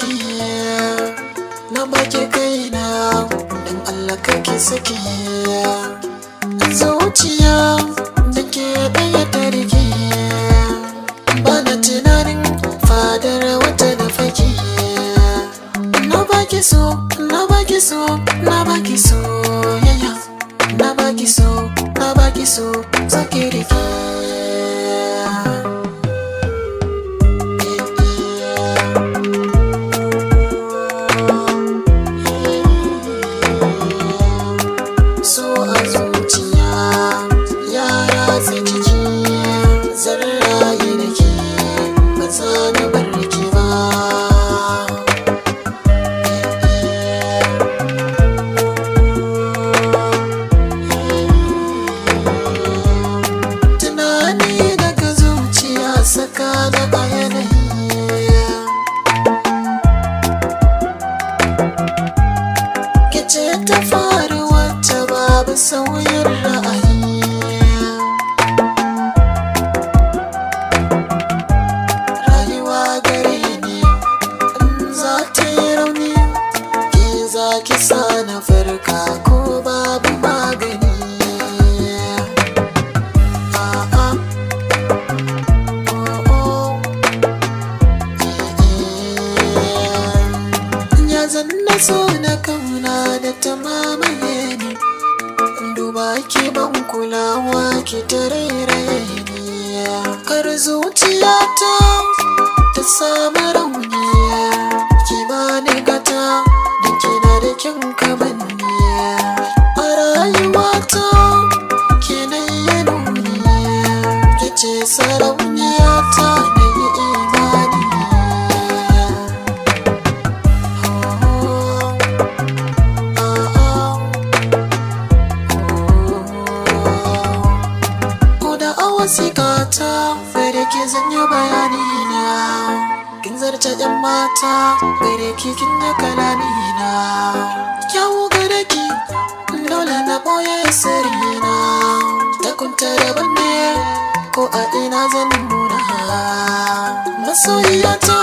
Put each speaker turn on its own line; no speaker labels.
ki, na baki kaina dan Allah kake saki. Zuciya da ke ɗaya ta rike, bana tunanin fadar wata da fake. Na baki so, na baki so, na baki so, yaya. Na baki so, na baki so, sake rike. So a zuciya ya ratsa jiki, zan rayu da ke, ba za na bar ki ba. Saka da a yanayi, ke ce ta faru wacce babu sauyin ra'ayi. Rayuwa gare ni in za ta yi rauni, ke za ki sa na farka ko babu magani. Zanna so na kauna da ta mamaye ni, duba ki ban kulawa ki ta rairaye ni. Kar zuciyata ta samu rauni, ki bani gata da kina da kyan kamanni. A rayuwata ki na yi nuni, ki ce sarauniyata na yi imani. Wasikata fere ki zanyo bayani na, kin zarce yan mata fere ki kin ya kalani na. Kyawu gare ki dole na boye sirri na, ta kunta daban ne ko a ina zan nuna. Masoyiyata